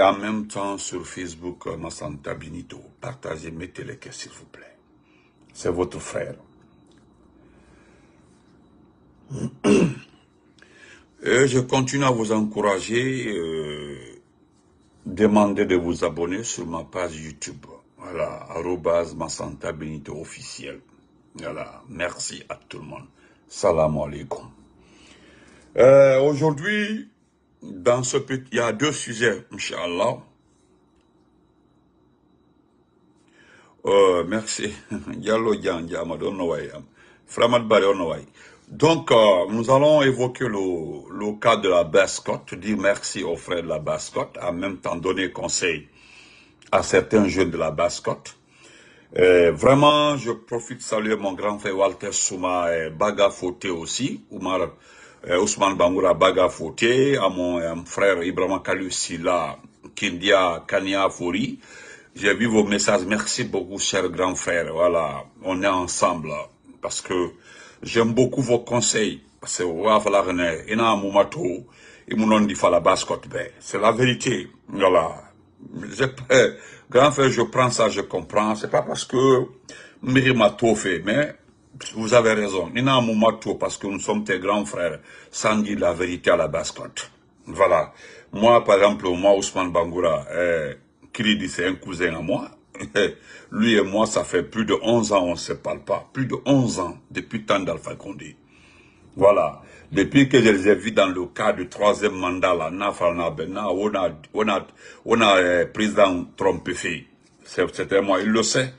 en même temps sur Facebook Massanta Benito. Partagez, mettez les s'il vous plaît. C'est votre frère. Et je continue à vous encourager. Demandez de vous abonner sur ma page YouTube. Voilà, @Massanta Benito officiel. Voilà, merci à tout le monde. Salam alaikum. Aujourd'hui, dans ce petit, il y a deux sujets, Inch'Allah. Merci. Diallo Djanjama, Framad Bari. Donc, nous allons évoquer le cas de la Basse-Côte, dire merci aux frères de la Basse-Côte, en même temps donner conseil à certains jeunes de la Basse-Côte. Vraiment, je profite de saluer mon grand frère Walter Souma et Baga Foté aussi, Ousmane Bangoura Baga Foté, à mon frère Ibrahima Kalusila, Kindia Kania Fori. J'ai vu vos messages, merci beaucoup, cher grand frère. Voilà, on est ensemble, parce que j'aime beaucoup vos conseils. Parce que c'est la vérité. Voilà. Grand frère, je prends ça, je comprends. C'est pas parce que Miri tout fait, mais vous avez raison. Parce que nous sommes tes grands frères, sans dire la vérité à la Basse-Côte. Voilà. Moi, par exemple, moi, Ousmane Bangoura, qui dit c'est un cousin à moi. Lui et moi, ça fait plus de 11 ans, on ne se parle pas. Plus de 11 ans, depuis le temps d'Alpha Condé. Voilà. Depuis que je les ai vus dans le cas du troisième mandat, là, on a président Trump fait. C'était moi, il le sait.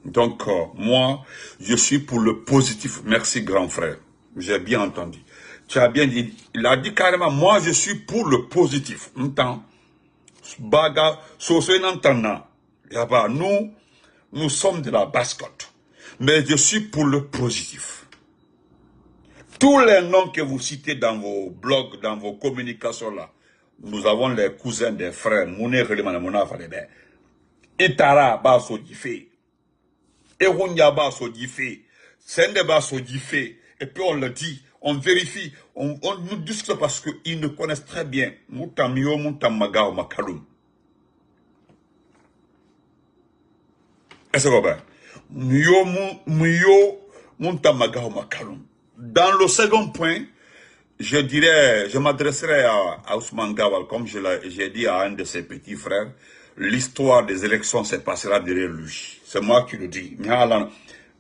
Donc, moi, je suis pour le positif. Merci, grand frère. J'ai bien entendu. Tu as bien dit. Il a dit carrément, moi, je suis pour le positif. Baga, nous sommes de la Basse-Côte. Mais je suis pour le positif. Tous les noms que vous citez dans vos blogs, dans vos communications là, nous avons les cousins des frères, Itara Baso Difé, Erunya Baso Difé, Sende Baso Difé, et puis on le dit, on vérifie, on nous discute parce qu'ils nous connaissent très bien. Moutamio, Moutamaga ou Makaloum. Est-ce que bien? Mouyo, Moutamaga ou Makaloum. Dans le second point, je dirais, je m'adresserai à Ousmane Gawal, comme j'ai dit à un de ses petits frères, l'histoire des élections se passera derrière lui. C'est moi qui le dis.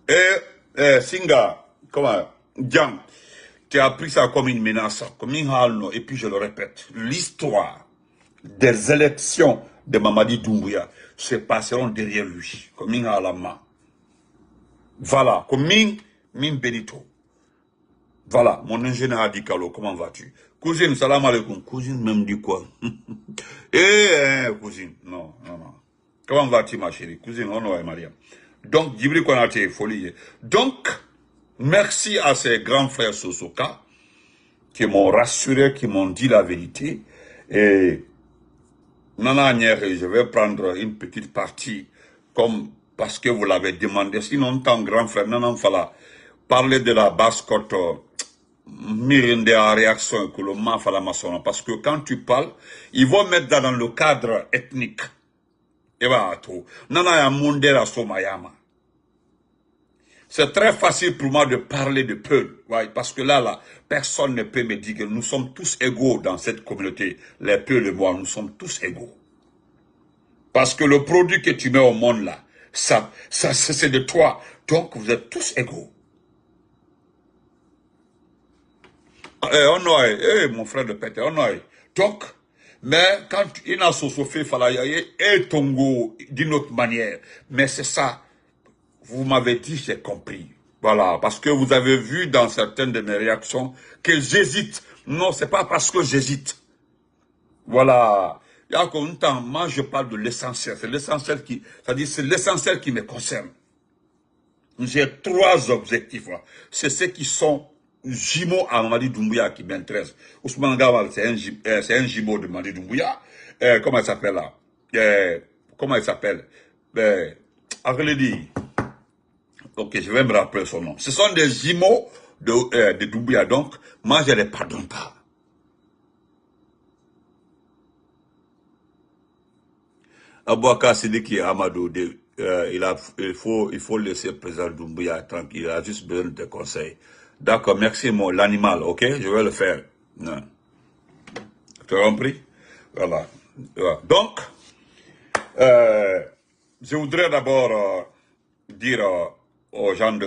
Et Singa, comment, Djang, tu as pris ça comme une menace, comme une halno, et puis je le répète, l'histoire des élections de Mamadi Doumbouya se passeront derrière lui, comme une halama. Voilà, comme min Benito. Voilà, mon ingénieur a dit Kalo, comment vas-tu? Cousine, salam alaikum. Cousine même dit quoi? Cousine, non. Comment vas-tu, ma chérie? Cousine, on est Maria. Donc, Djibril Konate, folie. Donc, merci à ces grands frères Sosoka qui m'ont rassuré, qui m'ont dit la vérité. Et, je vais prendre une petite partie comme parce que vous l'avez demandé. Sinon, tant grand frère, parler de la Basse-Côte, mirinde à réaction que le mafala maçon, parce que quand tu parles, ils vont mettre dans le cadre ethnique. Et voilà tout. Nana ya mundera somayama. C'est très facile pour moi de parler de Peul, ouais, parce que là, personne ne peut me dire que nous sommes tous égaux dans cette communauté. Les Peuls et moi, nous sommes tous égaux. Parce que le produit que tu mets au monde là, ça c'est de toi. Donc vous êtes tous égaux. Mon frère de Pété, donc, mais quand il a fait, et Tongo d'une autre manière, mais c'est ça, vous m'avez dit, j'ai compris. Voilà, parce que vous avez vu dans certaines de mes réactions que j'hésite. Non, c'est pas parce que j'hésite. Voilà. Moi, je parle de l'essentiel. C'est l'essentiel c'est l'essentiel qui me concerne. J'ai 3 objectifs. C'est ceux qui sont jumeaux à Mamadi Doumbouya qui m'intéressent. Ousmane Gawal, c'est un jumeau de Mamadi Doumbouya. Comment il s'appelle là? Comment il s'appelle? Ok, je vais me rappeler son nom. Ce sont des jumeaux de Doumbouya. Donc, moi, je ne les pardonne pas. Abouaka Sidiki Amadou, il faut laisser le président Doumbouya tranquille. Il a juste besoin de conseils. D'accord, merci, l'animal, ok? Je vais le faire. Non. Tu as compris? Voilà. Voilà. Donc, euh, je voudrais d'abord dire aux gens,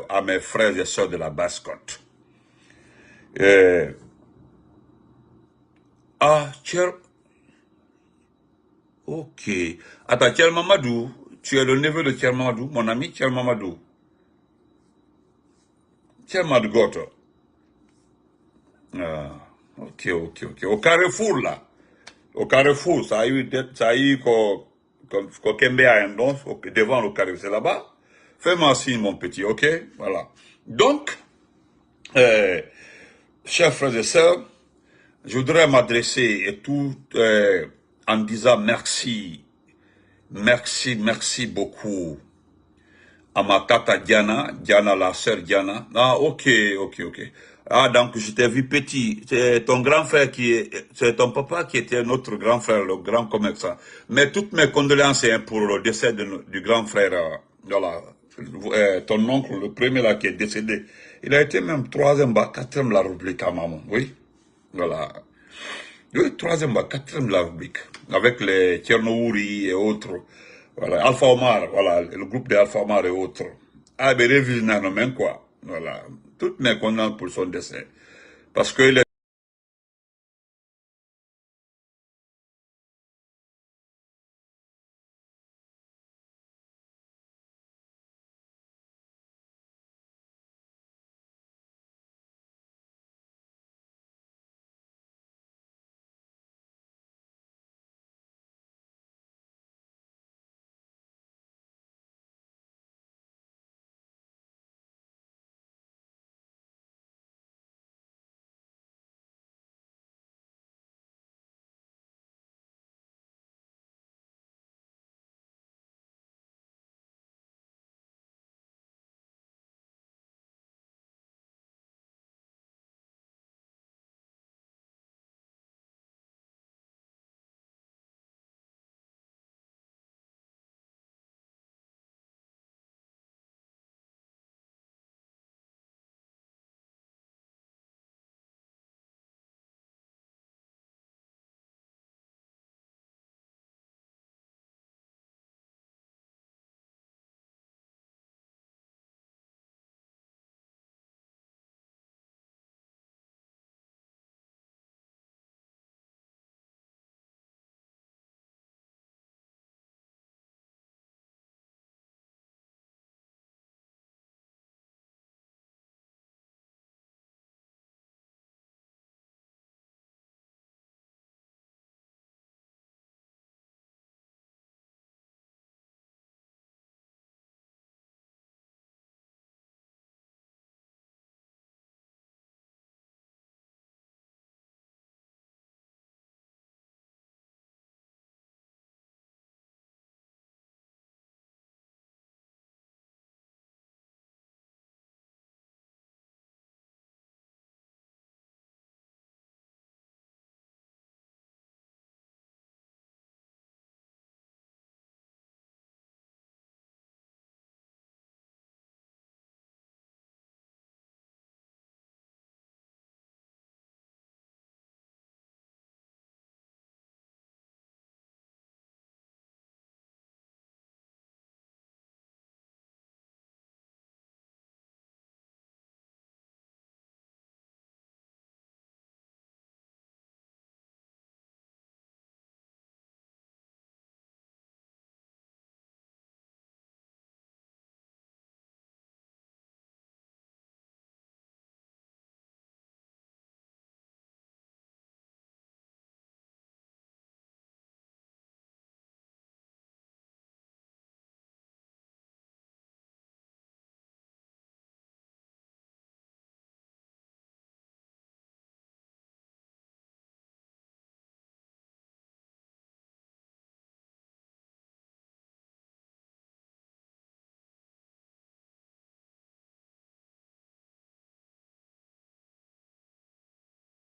à mes frères et sœurs de la Basse-Côte. Cher, ok. Attends, Cher Mamadou, tu es le neveu de Cher Mamadou, mon ami Cher Mamadou. Cher Mamadou Goto. Ah, ok, ok, ok. Au Carrefour, là. Au Carrefour, ça a eu qu'au Kembe a un don, devant le Carrefour, c'est là-bas. Fais-moi signe, mon petit, ok? Voilà. Donc, euh, chers frères et sœurs, je voudrais m'adresser et tout en disant merci, merci, merci beaucoup à ma tata Diana, Diana, la sœur Diana. Ah, ok, ok, ok. Ah, donc je t'ai vu petit. C'est ton grand frère c'est ton papa qui était notre grand frère, le grand commerçant. Mais toutes mes condoléances hein, pour le décès du grand frère, voilà, ton oncle, le premier là qui est décédé. Il a été même troisième, quatrième de la République à maman, oui. Voilà. Oui, troisième, quatrième de la République. Avec les Tchernoouri et autres. Voilà, Alpha Omar, voilà, le groupe de Alpha Omar et autres. Ah, ben, révisionnaire, non, même quoi. Voilà. Toutes mes condoléances pour son décès. Parce qu'il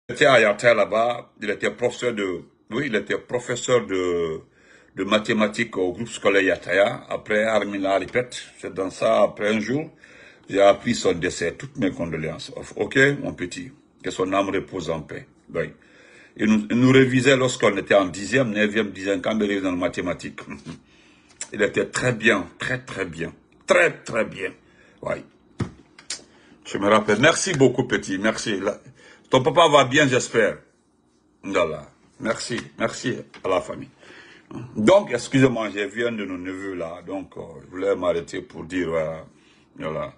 était à Yatta là-bas, il était professeur de, oui, il était professeur de mathématiques au groupe scolaire Yataya. Après, Armina répète, c'est dans ça, après un jour, j'ai appris son décès. Toutes mes condoléances. Ok, mon petit, que son âme repose en paix. Oui. Il nous révisait lorsqu'on était en 10e, 9e, 10e, quand il révisait dans les mathématiques. Il était très bien, très bien. Très bien. Oui. Je me rappelle. Merci beaucoup, petit. Merci. Ton papa va bien, j'espère. Voilà. Merci à la famille. Donc, excusez-moi, j'ai vu un de nos neveux là. Donc, je voulais m'arrêter pour dire, voilà.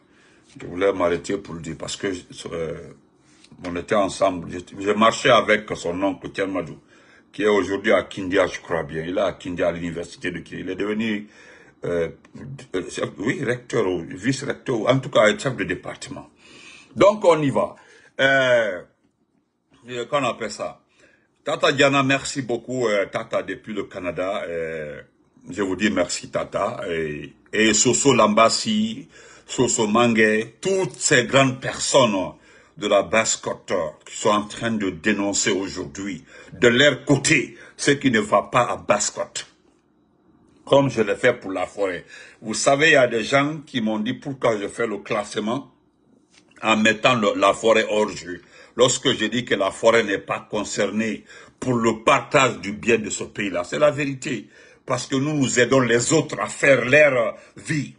Je voulais m'arrêter pour le dire parce que on était ensemble. J'ai marché avec son oncle, Tian Madou, qui est aujourd'hui à Kindia, je crois bien. Il est à Kindia, à l'université de Kindia. Il est devenu, oui, recteur ou vice-recteur, en tout cas, chef de département. Donc, on y va. Qu'on appelle ça? Tata Diana, merci beaucoup, Tata, depuis le Canada. Je vous dis merci, Tata. Et Soso Lambassi, Soso Mangue, toutes ces grandes personnes de la basse-côte qui sont en train de dénoncer aujourd'hui, de leur côté, ce qui ne va pas à basse-côte. Comme je l'ai fait pour la forêt. Vous savez, il y a des gens qui m'ont dit pourquoi je fais le classement en mettant la forêt hors jeu. Lorsque je dis que la forêt n'est pas concernée pour le partage du bien de ce pays-là, c'est la vérité. Parce que nous nous aidons les autres à faire leur vie.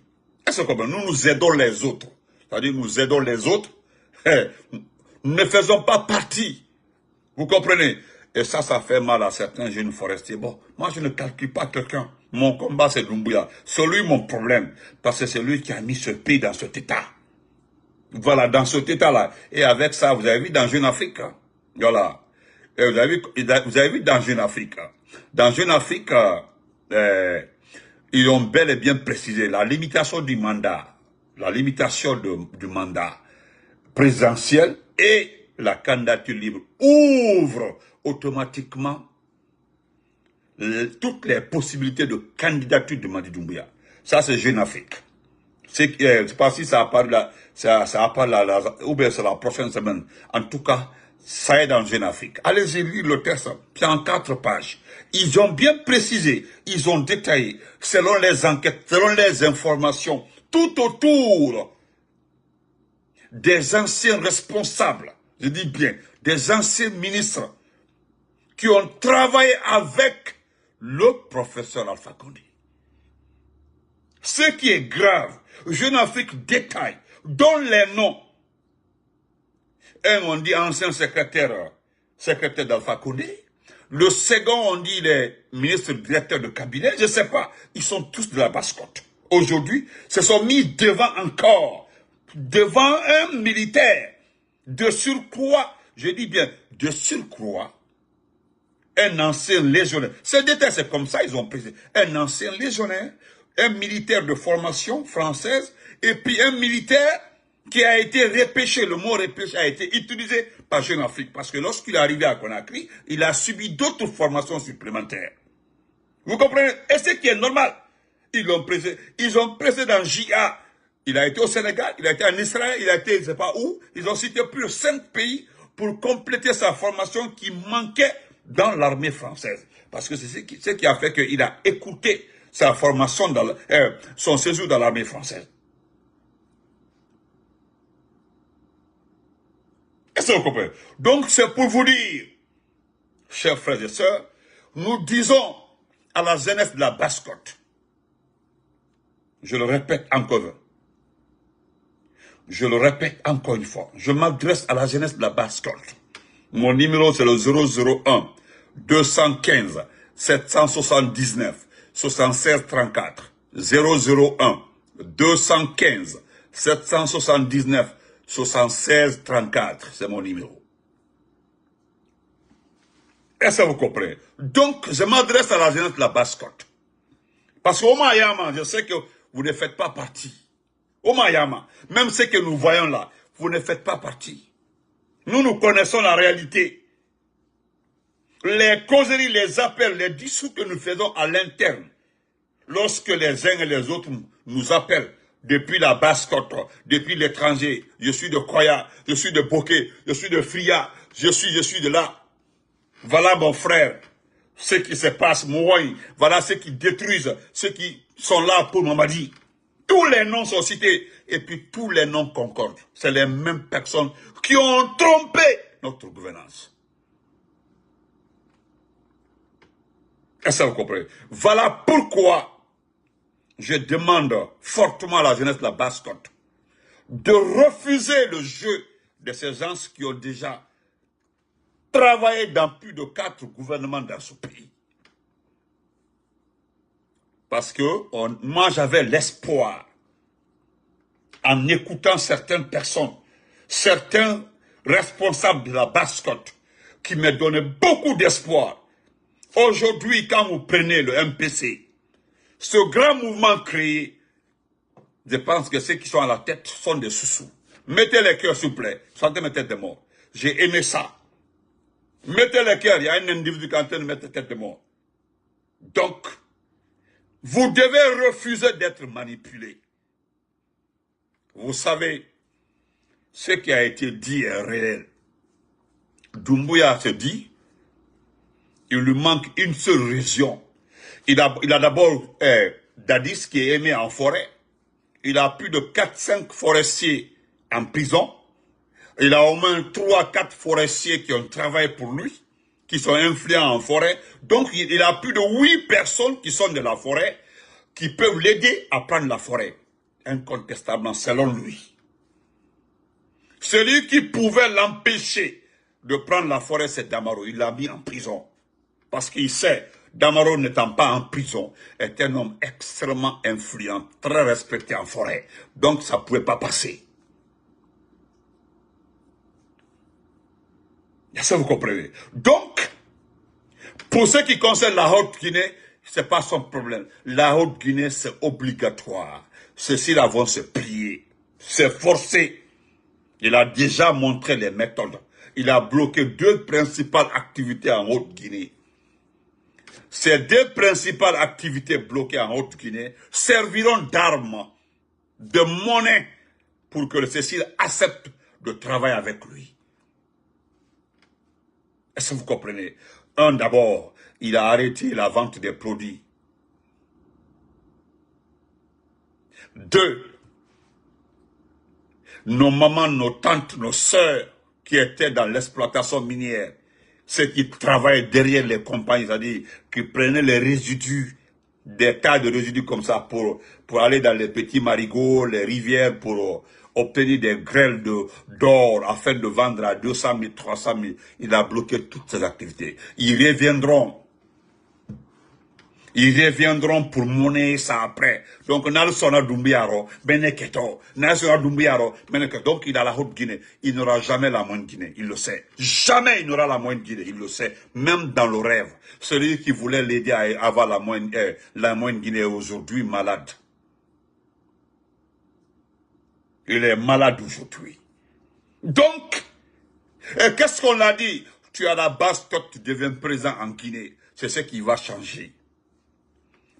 Est-ce que nous aidons les autres? C'est-à-dire nous aidons les autres. Nous ne faisons pas partie. Vous comprenez? Et ça fait mal à certains jeunes forestiers. Bon, moi je ne calcule pas quelqu'un. Mon combat c'est Doumbouya. C'est lui mon problème. Parce que c'est lui qui a mis ce pays dans cet état. Voilà, dans cet état-là. Et avec ça, vous avez vu dans Jeune Afrique. Voilà. Et vous avez vu dans Jeune Afrique. Dans Jeune Afrique, ils ont bel et bien précisé la limitation du mandat. La limitation du mandat présidentiel et la candidature libre ouvre automatiquement toutes les possibilités de candidature de Mamadi Doumbouya. Ça, c'est Jeune Afrique. C'est pas si ça apparaît là, ou bien c'est la prochaine semaine. En tout cas, ça est dans Jeune Afrique. Allez-y lire le texte, c'est en 4 pages. Ils ont bien précisé, ils ont détaillé, selon les enquêtes, selon les informations, tout autour des anciens responsables, je dis bien, des anciens ministres qui ont travaillé avec le professeur Alpha Condé. Ce qui est grave, Jeune Afrique détaille, dont les noms. Un, on dit ancien secrétaire d'Alpha Condé. Le second, on dit les ministres directeurs de cabinet. Je ne sais pas. Ils sont tous de la basse-côte. Aujourd'hui, se sont mis devant encore, devant un militaire. De surcroît, je dis bien, de surcroît, un ancien légionnaire. Ces détails, c'est comme ça, ils ont pris. Un ancien légionnaire, un militaire de formation française, et puis un militaire qui a été repêché. Le mot repêché a été utilisé par Jeune Afrique, parce que lorsqu'il est arrivé à Conakry, il a subi d'autres formations supplémentaires. Vous comprenez? Et ce qui est normal. Ils ont pressé dans JA. Il a été au Sénégal, il a été en Israël, il a été je ne sais pas où. Ils ont cité plus de 5 pays pour compléter sa formation qui manquait dans l'armée française. Parce que c'est ce qui a fait qu'il a écouté sa formation, son séjour dans l'armée française. Est-ce que vous comprenez? Donc c'est pour vous dire, chers frères et sœurs, nous disons à la jeunesse de la basse-côte, je le répète encore, je m'adresse à la jeunesse de la basse-côte. Mon numéro c'est le 001 215 779 76 34. 001 215 779 76 34. C'est mon numéro. Est-ce que vous comprenez? Donc, je m'adresse à la jeunesse de la basse-côte. Parce qu'au Mayama, je sais que vous ne faites pas partie. Au Mayama, même ce que nous voyons là, vous ne faites pas partie. Nous connaissons la réalité. Les causeries, les appels, les discours que nous faisons à l'interne, lorsque les uns et les autres nous appellent, depuis la basse-côte, depuis l'étranger, je suis de Koya, je suis de Boké, je suis de Fria, je suis de là. Voilà mon frère, ce qui se passe, Mouaï, voilà ceux qui détruisent, ceux qui sont là pour Mamadi. Tous les noms sont cités, et puis tous les noms concordent. C'est les mêmes personnes qui ont trompé notre gouvernance. Est-ce que vous comprenez? Voilà pourquoi je demande fortement à la jeunesse de la Basse-Côte de refuser le jeu de ces gens qui ont déjà travaillé dans plus de 4 gouvernements dans ce pays. Parce que moi j'avais l'espoir, en écoutant certaines personnes, certains responsables de la Basse-Côte, qui me donnaient beaucoup d'espoir. Aujourd'hui, quand vous prenez le MPC, ce grand mouvement créé, je pense que ceux qui sont à la tête sont des sous-sous. Mettez les cœurs, s'il vous plaît. Sentez mes têtes de mort. J'ai aimé ça. Mettez les cœurs. Il y a un individu qui est en train de mettre tête de mort. Donc, vous devez refuser d'être manipulé. Vous savez, ce qui a été dit est réel. Doumbouya se dit, il lui manque une seule région. Il a d'abord Dadis qui est aimé en forêt. Il a plus de 4-5 forestiers en prison. Il a au moins 3-4 forestiers qui ont travaillé pour lui, qui sont influents en forêt. Donc il a plus de 8 personnes qui sont de la forêt, qui peuvent l'aider à prendre la forêt. Incontestablement, selon lui. Celui qui pouvait l'empêcher de prendre la forêt, c'est Damaro. Il l'a mis en prison. Parce qu'il sait, Damaro n'étant pas en prison, est un homme extrêmement influent, très respecté en forêt. Donc ça ne pouvait pas passer. Est-ce que vous comprenez? Donc, pour ce qui concerne la Haute-Guinée, ce n'est pas son problème. La Haute-Guinée, c'est obligatoire. Ceux-ci-là vont se plier. C'est forcé. Il a déjà montré les méthodes. Il a bloqué 2 principales activités en Haute-Guinée. Ces 2 principales activités bloquées en Haute-Guinée serviront d'armes, de monnaie, pour que le Cécile accepte de travailler avec lui. Est-ce que vous comprenez? D'abord, il a arrêté la vente des produits. 2, nos mamans, nos tantes, nos sœurs qui étaient dans l'exploitation minière, ceux qui travaillent derrière les compagnies, c'est-à-dire qui prenaient les résidus, des tas de résidus comme ça pour aller dans les petits marigots, les rivières, pour obtenir des grêles d'or afin de vendre à 200 000, 300 000. Il a bloqué toutes ces activités. Ils reviendront. Ils reviendront pour monnaie ça après. Donc, Nalsona Dumbiaro, Beneketo, Nalsona Dumbiaro, Beneketo. Donc, il a la Haute-Guinée. Il n'aura jamais la moindre Guinée. Il le sait. Jamais il n'aura la moindre Guinée. Il le sait. Même dans le rêve. Celui qui voulait l'aider à avoir la moindre Guinée est aujourd'hui malade. Il est malade aujourd'hui. Donc, qu'est-ce qu'on a dit? Tu as la base, toi, tu deviens présent en Guinée. C'est ce qui va changer.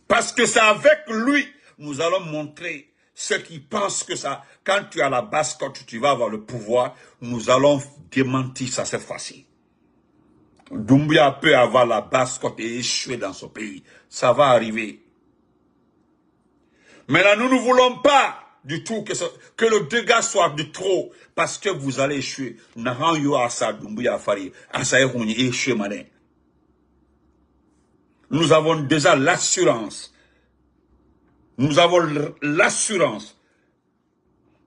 Parce que c'est avec lui, nous allons montrer ceux qui pensent que ça, quand tu as la base, quand tu vas avoir le pouvoir, nous allons démentir ça cette fois-ci. Doumbouya peut avoir la base et échouer dans ce pays. Ça va arriver. Maintenant, nous ne voulons pas du tout que le dégât soit de trop, parce que vous allez échouer. Nous avons déjà l'assurance. Nous avons l'assurance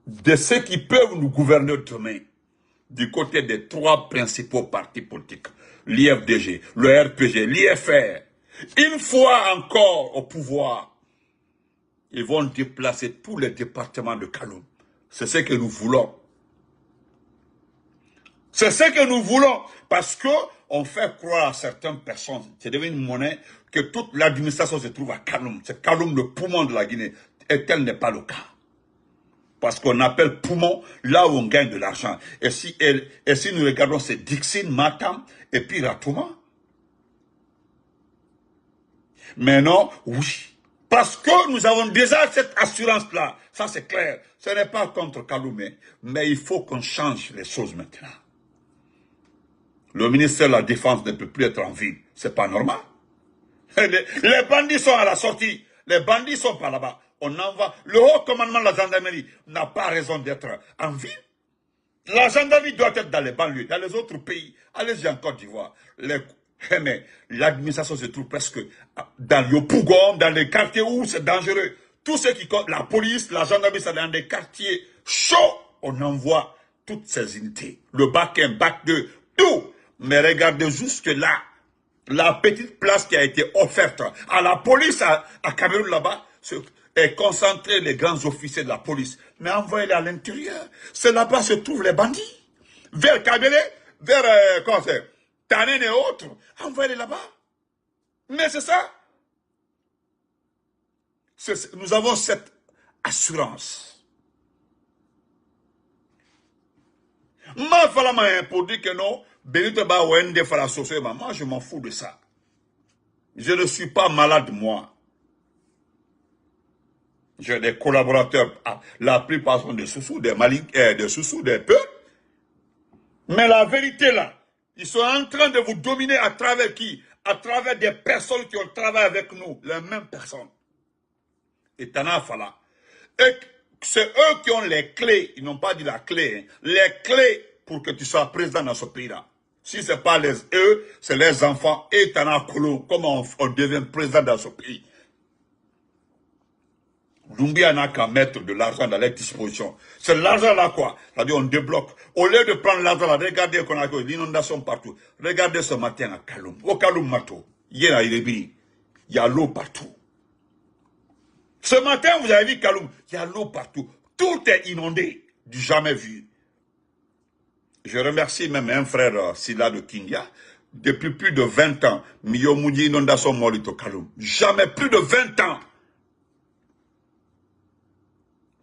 de ceux qui peuvent nous gouverner demain du côté des 3 principaux partis politiques. L'IFDG, le RPG, l'IFR. Une fois encore au pouvoir, ils vont déplacer tous les départements de Kaloum. C'est ce que nous voulons. C'est ce que nous voulons. Parce que on fait croire à certaines personnes, c'est devenu une monnaie, que toute l'administration se trouve à Kaloum. C'est Kaloum le poumon de la Guinée. Et tel n'est pas le cas. Parce qu'on appelle poumon là où on gagne de l'argent. Et si nous regardons, c'est Dixine, Matam et puis Ratouma. Mais non, oui. Parce que nous avons déjà cette assurance-là. Ça, c'est clair. Ce n'est pas contre Kaloumé. Mais il faut qu'on change les choses maintenant. Le ministère de la Défense ne peut plus être en ville. C'est pas normal. Les bandits sont à la sortie. Les bandits sont par là-bas. On envoie. Le haut commandement de la gendarmerie n'a pas raison d'être en ville. La gendarmerie doit être dans les banlieues, dans les autres pays. Allez-y en Côte d'Ivoire. Mais l'administration se trouve presque dans le Pougon, dans les quartiers où c'est dangereux. Tout ce qui compte, la police, la gendarmerie, c'est dans des quartiers chauds. On envoie toutes ces unités. Le bac 1, bac 2, tout. Mais regardez jusque là, la petite place qui a été offerte à la police à Cameroun là-bas, est concentrée les grands officiers de la police. Mais envoyez-les à l'intérieur. C'est là-bas se trouvent les bandits. Vers Kabele, vers Tanen et autres. Envoyez-les là-bas. Mais c'est ça. Nous avons cette assurance. Ma fala pour dire que non, Benito ba wende fala soso, moi je m'en fous de ça. Je ne suis pas malade moi. J'ai des collaborateurs, la plupart sont des sous-sous, des des sous-sous, des peuples. Mais la vérité là, ils sont en train de vous dominer à travers qui? À travers des personnes qui ont travaillé avec nous, les mêmes personnes. Et Tana Fala. Et c'est eux qui ont les clés, ils n'ont pas dit la clé, hein, les clés pour que tu sois président dans ce pays-là. Si ce n'est pas eux, c'est les enfants et Tana Kolo, comment on devient président dans ce pays. Doumbia n'a qu'à mettre de l'argent dans les dispositions. C'est l'argent là quoi. C'est-à-dire on débloque. Au lieu de prendre l'argent là, regardez qu'on a l'inondation partout. Regardez ce matin à Kaloum. Au Kaloum Mato. Hier à Irebi. Il y a l'eau partout. Ce matin, vous avez vu Kaloum. Il y a l'eau partout. Tout est inondé. Du jamais vu. Je remercie même un frère Silla de Kindia. Depuis plus de 20 ans, Miyomoudi inondation molito Kaloum. Jamais plus de 20 ans.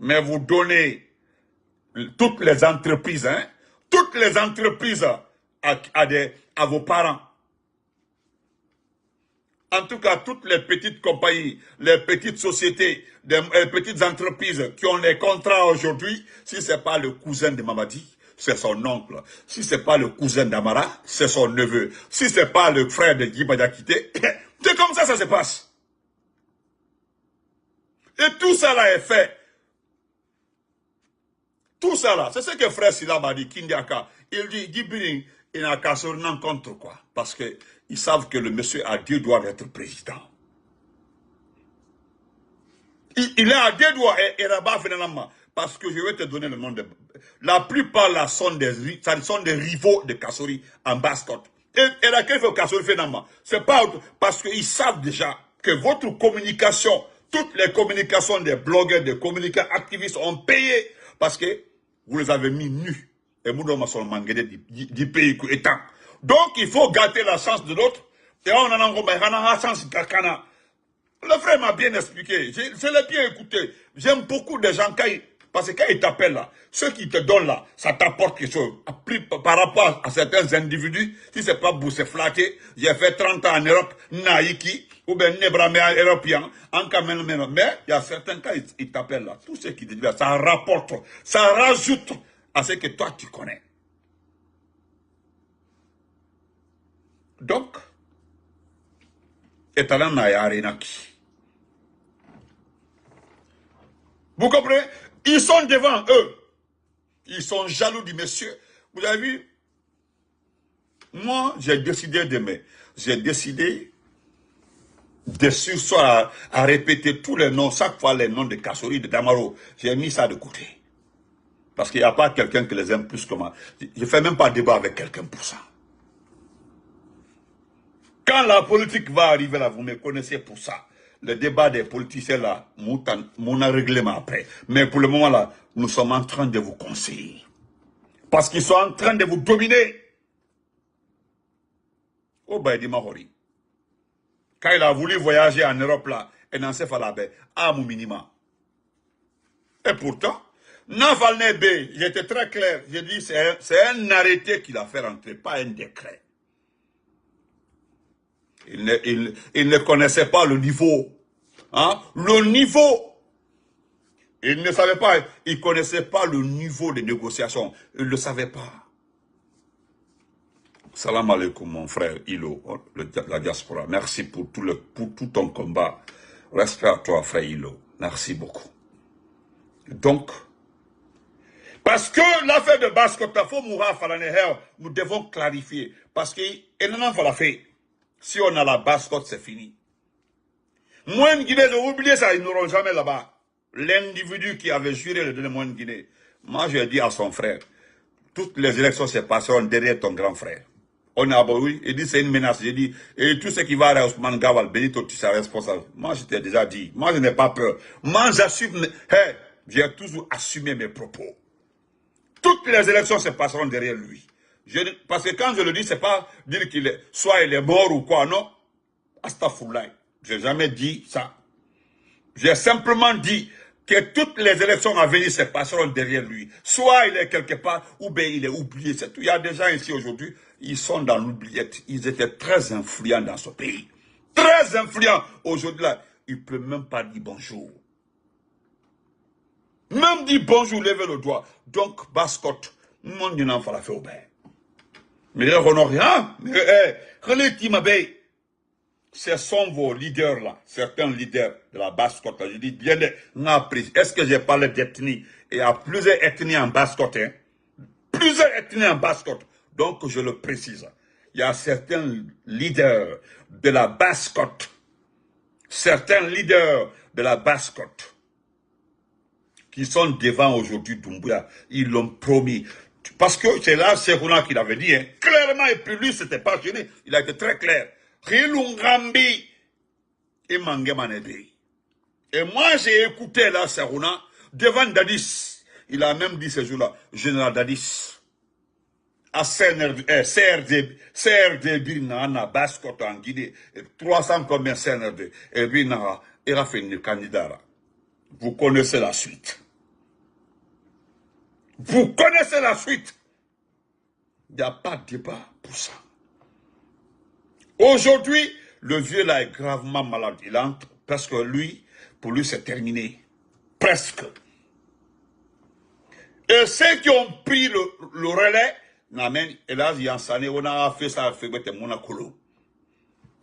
Mais vous donnez toutes les entreprises, hein, toutes les entreprises à vos parents. En tout cas, toutes les petites compagnies, les petites sociétés, les petites entreprises qui ont les contrats aujourd'hui, si ce n'est pas le cousin de Mamadi, c'est son oncle. Si ce n'est pas le cousin d'Amara, c'est son neveu. Si ce n'est pas le frère de Guy Badiakité, c'est comme ça se passe. Et tout ça là est fait. Tout ça là, c'est ce que frère Silla m'a dit, Kindiaka. Il dit, Dibini, il n'a qu'à se rendre compte quoi. Parce qu'ils savent que le monsieur a 2 doigts d'être président. Il est à 2 doigts et Rabat finalement. Parce que je vais te donner le nom de... La plupart là sont des rivaux de Kassori en basse-côte. Et la qu'il faut Kassori finalement. C'est pas parce qu'ils savent déjà que votre communication, toutes les communications des blogueurs, des communicants activistes ont payé. Parce que vous les avez mis nus. Et nous sommes manqués du pays étant. Donc il faut gâter la chance de l'autre. Et on en a la chance de Kakana. Le frère m'a bien expliqué. Je l'ai bien écouté. J'aime beaucoup des gens parce que quand ils t'appellent là, ceux qui te donnent là, ça t'apporte quelque chose. Par rapport à certains individus, si c'est pas pour se flatter, j'ai fait 30 ans en Europe, Naïki, ou bien Nebramé européen, en Cameroun, mais il y a certains cas, ils t'appellent là. Tout ce qui te disent, ça rapporte, ça rajoute à ce que toi tu connais. Donc, étalant Nayarenaki. Vous comprenez? Ils sont devant eux. Ils sont jaloux du monsieur. Vous avez vu? Moi, j'ai décidé j'ai décidé de sursoir à répéter tous les noms, chaque fois les noms de Kassori, de Damaro. J'ai mis ça de côté. Parce qu'il n'y a pas quelqu'un qui les aime plus que moi. Je ne fais même pas débat avec quelqu'un pour ça. Quand la politique va arriver là, vous me connaissez pour ça. Le débat des politiciens là, mon règlement après. Mais pour le moment là, nous sommes en train de vous conseiller. Parce qu'ils sont en train de vous dominer. Oh Baïdi Mahori. Quand il a voulu voyager en Europe là, et dans ce là à mon minima. Et pourtant, Navalny, j'étais très clair. J'ai dit c'est un arrêté qu'il a fait rentrer, pas un décret. Il ne connaissait pas le niveau. Hein? Le niveau. Il ne savait pas, il ne connaissait pas le niveau de négociation. Il ne le savait pas. Salam alaikum, mon frère Ilo, la diaspora. Merci pour tout ton combat. Respect à toi, frère Ilo. Merci beaucoup. Donc, parce que l'affaire de Baskota, nous devons clarifier. Parce que, si on a la Baskote, c'est fini. Moins Guinée, j'ai oublié ça, ils n'auront jamais là-bas. L'individu qui avait juré le donner moins Guinée. Moi, j'ai dit à son frère, toutes les élections se passeront derrière ton grand frère. On a oui, il dit c'est une menace. J'ai dit, et tout ce qui va à Ousmane Gawal, Benito, tu seras responsable. Moi, je t'ai déjà dit. Moi, je n'ai pas peur. Moi, j'assume. Hey, j'ai toujours assumé mes propos. Toutes les élections se passeront derrière lui. Parce que quand je le dis, c'est pas dire qu'il est, soit il est mort ou quoi, non. Astaghfirullah. J'ai jamais dit ça. J'ai simplement dit que toutes les élections à venir se passeront derrière lui. Soit il est quelque part, ou bien il est oublié. C'est tout. Il y a des gens ici aujourd'hui, ils sont dans l'oubliette. Ils étaient très influents dans ce pays. Très influents. Aujourd'hui, là, il ne peut même pas dire bonjour. Même dire bonjour, levez le doigt. Donc, Baskote, mon Dieu n'en fera fait au bain. Mais là, on n'a rien. Ce sont vos leaders là, certains leaders de la Basse-Côte. Je dis bien, est-ce que j'ai parlé d'ethnie? Il y a plusieurs ethnies en Basse-Côte. Hein? Plusieurs ethnies en Basse-Côte. Donc je le précise. Il y a certains leaders de la Basse-Côte. Certains leaders de la Basse-Côte qui sont devant aujourd'hui Doumbouya. Ils l'ont promis. Parce que c'est là Serouna qui l'avait dit. Hein? Clairement, et puis lui, c'était pas gêné. Il a été très clair. Rilungambi et Mangemanebe. Et moi, j'ai écouté là, Serouna, devant Dadis. Il a même dit ce jour-là, Général Dadis. À CRD, Birna, Baskote en Guinée, 300 combien CNRD. Et Birna, il a fait une candidat. Vous connaissez la suite. Vous connaissez la suite. Il n'y a pas de débat pour ça. Aujourd'hui, le vieux là est gravement malade. Il entre parce que lui, pour lui, c'est terminé. Presque. Et ceux qui ont pris le relais, et là, il y a on a fait ça,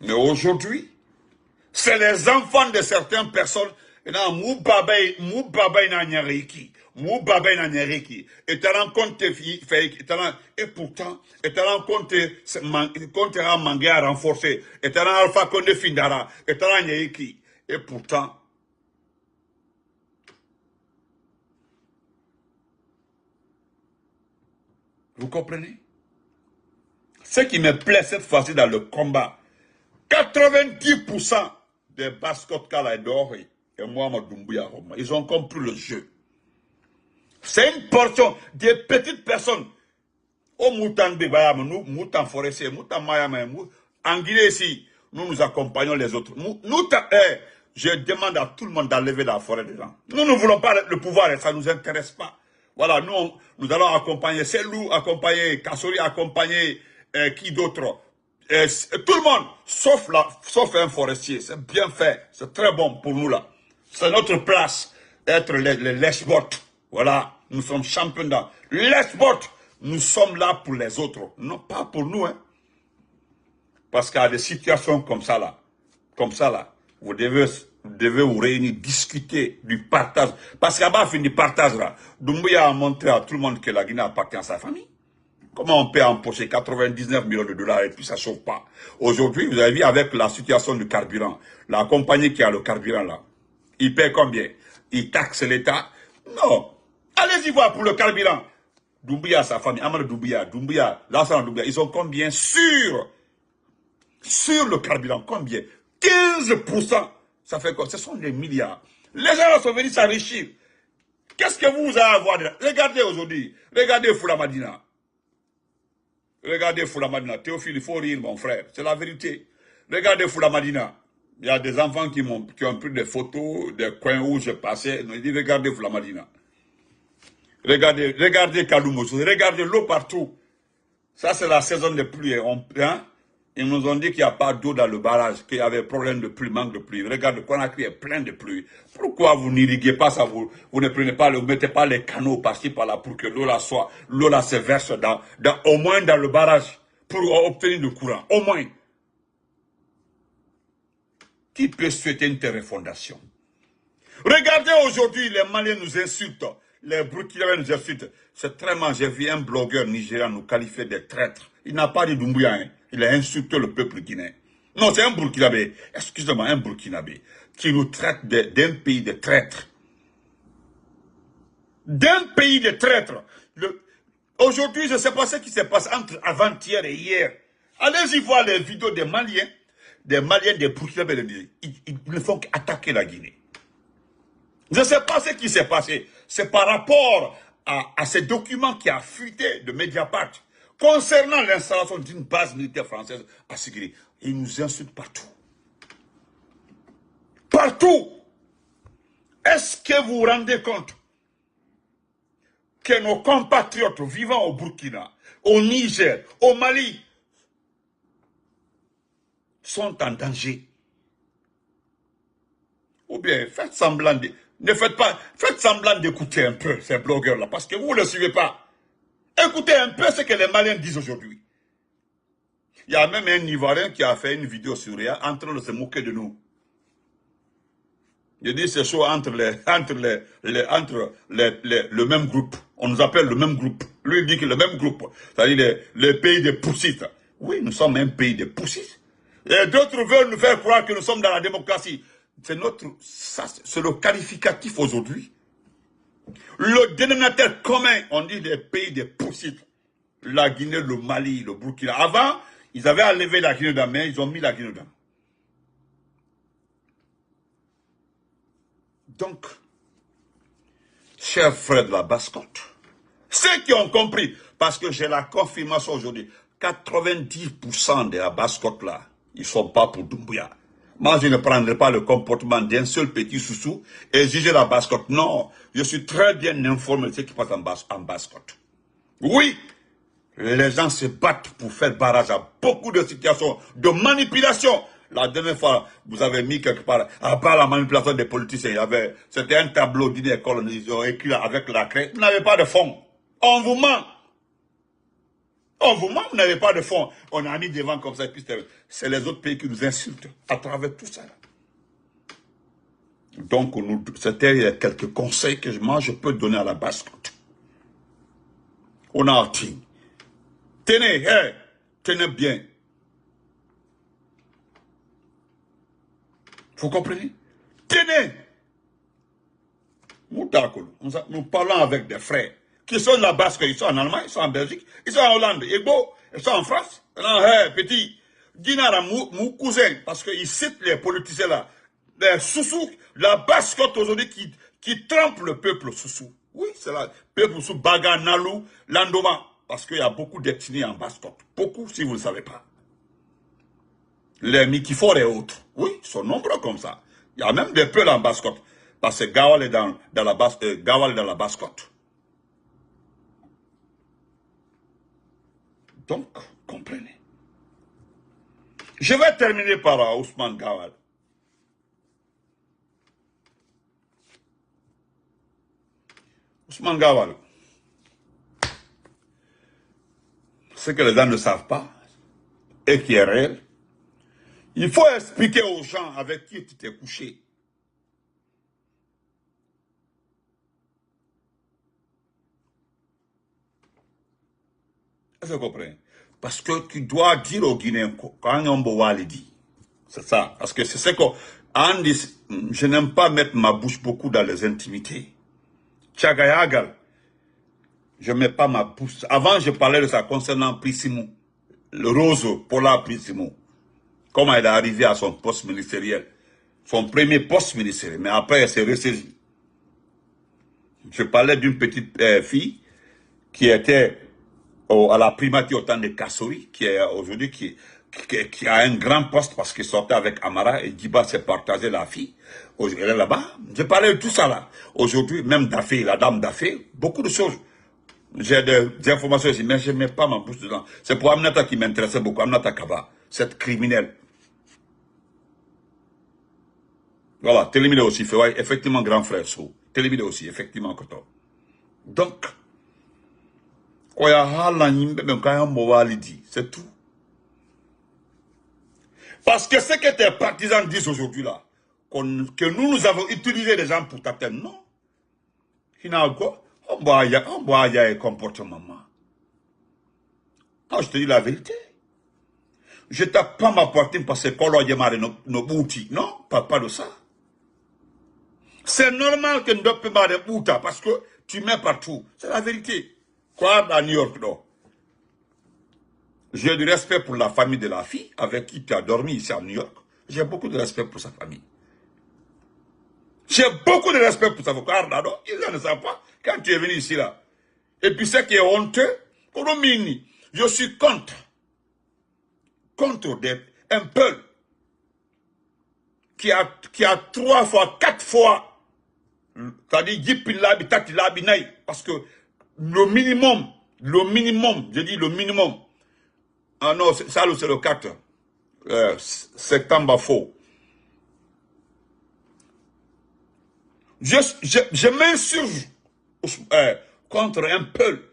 mais aujourd'hui, c'est les enfants de certaines personnes. Et pourtant, et renforcé, et pourtant, vous comprenez? Ce qui me plaît cette fois-ci dans le combat, 90% des Baskote Kala et Doré et Mohamed Doumbouya, ils ont compris le jeu. C'est une portion des petites personnes. Au Moutan Bébayam, nous, Moutan Forestier, Moutan Mayama, en Guinée ici, nous accompagnons les autres. Je demande à tout le monde d'enlever la forêt des gens. Nous ne voulons pas le pouvoir et ça ne nous intéresse pas. Voilà, nous allons accompagner Selou, accompagner Kassori, accompagner qui d'autre. Tout le monde, sauf un forestier. C'est bien fait. C'est très bon pour nous là. C'est notre place d'être les lèche-bottes. Voilà, nous sommes champions dans lèche-bottes. Nous sommes là pour les autres. Non, pas pour nous. Hein. Parce qu'il y a des situations comme ça là. Vous devez vous réunir, discuter du partage. Parce qu'à bas, fin du partage là, Doumbouya a montré à tout le monde que la Guinée appartient à sa famille. Comment on peut empocher 99 millions de dollars et puis ça ne chauffe pas? Aujourd'hui, vous avez vu avec la situation du carburant, la compagnie qui a le carburant là, il paie combien? Il taxe l'État? Non. Allez-y voir pour le carburant. Doumbouya, sa famille, Amadou Doumbouya, l'ensemble Doumbouya, ils ont combien sur le carburant? Combien? 15%. Ça fait quoi? Ce sont des milliards. Les gens sont venus s'enrichir. Qu'est-ce que vous avez à voir dedans? Regardez aujourd'hui. Regardez Foulamadina. Regardez Foulamadina. Théophile, il faut rire, mon frère. C'est la vérité. Regardez Foulamadina. Il y a des enfants qui ont pris des photos des coins où je passais. Ils disent, regardez Foulamadina. Regardez Kaloumousou. Regardez l'eau partout. Ça, c'est la saison des pluies. Ils nous ont dit qu'il n'y a pas d'eau dans le barrage, qu'il y avait problème de pluie, manque de pluie. Regardez, Conakry est plein de pluie. Pourquoi vous n'irriguez pas ça, vous ne prenez pas, vous mettez pas les canaux par-ci, par-là, pour que l'eau là se verse au moins dans le barrage. pour obtenir le courant. Au moins. Qui peut souhaiter une telle refondation? Regardez aujourd'hui, les Maliens nous insultent. Les Burkinabés nous insultent. C'est très mal. J'ai vu un blogueur nigérian nous qualifier de traîtres. Il n'a pas dit Doumbouya. Hein. Il a insulté le peuple guinéen. Non, c'est un Burkinabé. Excusez-moi, un Burkinabé. Qui nous traite d'un pays de traîtres. D'un pays de traîtres. Aujourd'hui, je ne sais pas ce qui s'est passé entre avant-hier et hier. Allez-y voir les vidéos des Maliens, des Burkinabés. Ils ne font qu'attaquer la Guinée. Je ne sais pas ce qui s'est passé. C'est par rapport à ces documents qui a fuité de Mediapart concernant l'installation d'une base militaire française à Sigiri. Ils nous insultent partout. Partout. Est-ce que vous vous rendez compte que nos compatriotes vivant au Burkina, au Niger, au Mali, sont en danger? Ou bien faites semblant de... Ne faites pas... Faites semblant d'écouter un peu ces blogueurs-là, parce que vous ne le suivez pas. Écoutez un peu ce que les Maliens disent aujourd'hui. Il y a même un Ivoirien qui a fait une vidéo sur Réa en train de se moquer de nous. Il dit c'est chaud entre le même groupe. On nous appelle le même groupe. Lui il dit que le même groupe, c'est-à-dire le pays des poussistes. Oui, nous sommes un pays des poussistes. Et d'autres veulent nous faire croire que nous sommes dans la démocratie. C'est le qualificatif aujourd'hui. Le dénominateur commun, on dit des pays des poussistes. La Guinée, le Mali, le Burkina. Avant, ils avaient enlevé la Guinée d'Am, mais ils ont mis la Guinée d'Am. Donc, chers frères de la Basse-Côte, ceux qui ont compris, parce que j'ai la confirmation aujourd'hui, 90% de la Basse-Côte là, ils ne sont pas pour Doumbouya. Moi, je ne prendrai pas le comportement d'un seul petit sous-sous et juger la Basse-Côte. Non, je suis très bien informé de ce qui passe en Basse-Côte. Oui, les gens se battent pour faire barrage à beaucoup de situations de manipulation. La dernière fois, vous avez mis quelque part, à part la manipulation des politiciens, c'était un tableau d'une école, ils ont écrit avec la craie. Vous n'avez pas de fonds. On vous ment. On vous ment, vous n'avez pas de fonds. On a mis devant comme ça, et puis c'est les autres pays qui nous insultent à travers tout ça. Donc, c'était quelques conseils que moi, je peux donner à la Basse-Côte. On a dit, tenez, tenez bien. Vous comprenez? Tenez! Nous parlons avec des frères qui sont de la Basse-Côte, ils sont en Allemagne, ils sont en Belgique, ils sont en Hollande, ils sont en France. Non, petit, Dinara, mon cousin, parce qu'ils citent les politiciens là, les sous-sous, la Basse-Côte aujourd'hui qui trompe le peuple sous-sous. Oui, c'est là, peuple sous Baga, Nalou, Landoma, parce qu'il y a beaucoup d'ethnies en Basse-Côte. Beaucoup, si vous ne le savez pas. Les Mikifor et autres, oui, ils sont nombreux comme ça. Il y a même des peuples en Basse-Côte. Parce que Gawal est dans la Basse-Côte. Donc, comprenez. Je vais terminer par Ousmane Gawal. Ousmane Gawal. Ce que les gens ne savent pas, et qui est réel, il faut expliquer aux gens avec qui tu t'es couché. Est-ce que vous comprenez? Parce que tu dois dire aux Guinéens, quand on dit, c'est ça. Parce que c'est ce qu'on dit, je n'aime pas mettre ma bouche beaucoup dans les intimités. Tchagayagal, je ne mets pas ma bouche. Avant, je parlais de ça concernant Prissimou, le Rose Paula Prissimou. Comment elle est arrivée à son poste ministériel. Son premier poste ministériel. Mais après, elle s'est ressaisie. Je parlais d'une petite fille qui était à la primature au temps de Kassori, qui est aujourd'hui, qui a un grand poste parce qu'il sortait avec Amara et Djiba s'est partagé la fille. Elle est là-bas. Je parlais de tout ça là. Aujourd'hui, même Dafé, la dame Dafé, beaucoup de choses. J'ai des informations ici, mais je ne mets pas ma bouche dedans. C'est pour Aminata qui m'intéressait beaucoup, Aminata Kaba, cette criminelle. Voilà, Télémide aussi, fait, ouais, effectivement, grand frère, Télémide aussi, effectivement, Koto. Donc, c'est tout. Parce que ce que tes partisans disent aujourd'hui là, que nous avons utilisé les gens pour t'atteindre, non. On boit un comportement. Non, je te dis la vérité. Je ne tape pas ma poitrine parce que quand on démarre nos outils. Non, pas de ça. C'est normal que nous ne pas de bouta parce que tu mets partout. C'est la vérité. Quoi, à New York, non. J'ai du respect pour la famille de la fille avec qui tu as dormi ici à New York. J'ai beaucoup de respect pour sa famille. J'ai beaucoup de respect pour sa famille. Non, ils ne savent pas. Quand tu es venu ici, là. Et puis, ce qui est honteux, je suis contre un peuple qui a 3 fois, 4 fois, c'est-à-dire, parce que le minimum, je dis le minimum, ah non, ça c'est le 4 septembre faux. Je m'insurge contre un peuple.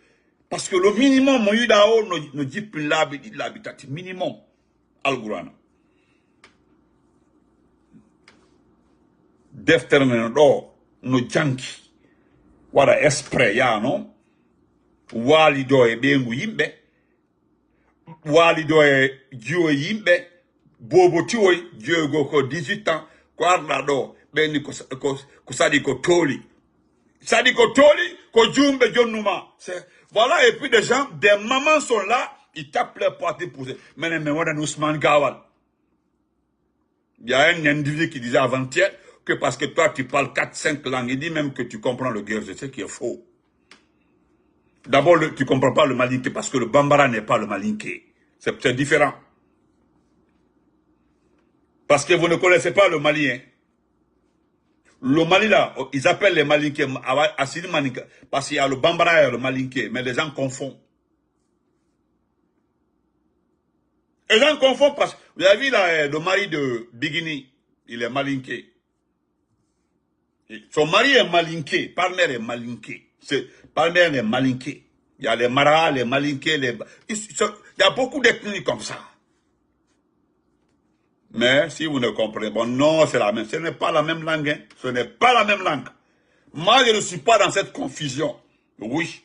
Parce que le minimum, ne dit plus l'habitat. Minimum. Al-Gourana. Deftermen do, no janki. Wada esprit ya, non? Wali do e bengu yimbe. Wali do e jiwe yimbe. Bobo tiwe, jiwe go ko 18 ans. Kwarda do, beni ko sadi ko toli. Sadi ko toli, ko jumbe jonuma. Voilà, et puis des mamans sont là, ils tapent leur portée pour ça. Mais on a Ousmane Gawal. Il y a un individu qui disait avant-hier que parce que toi tu parles 4-5 langues, il dit même que tu comprends le guerre, c'est ce qui est faux. D'abord, tu ne comprends pas le malinké parce que le Bambara n'est pas le malinké. C'est différent. Parce que vous ne connaissez pas le Mali, hein. Le Mali là, ils appellent les Malinké parce qu'il y a le Bambara et le Malinké, mais les gens confondent. Les gens confondent parce que vous avez vu là, le mari de Bigini, il est Malinké. Son mari est Malinké, Palmer est Malinké. Palmer est Malinké. Il y a les Maras, les Malinké, il y a beaucoup d'ethnies comme ça. Mais si vous ne comprenez pas, non, c'est la même. Ce n'est pas la même langue. Hein. Ce n'est pas la même langue. Moi, je ne suis pas dans cette confusion. Oui.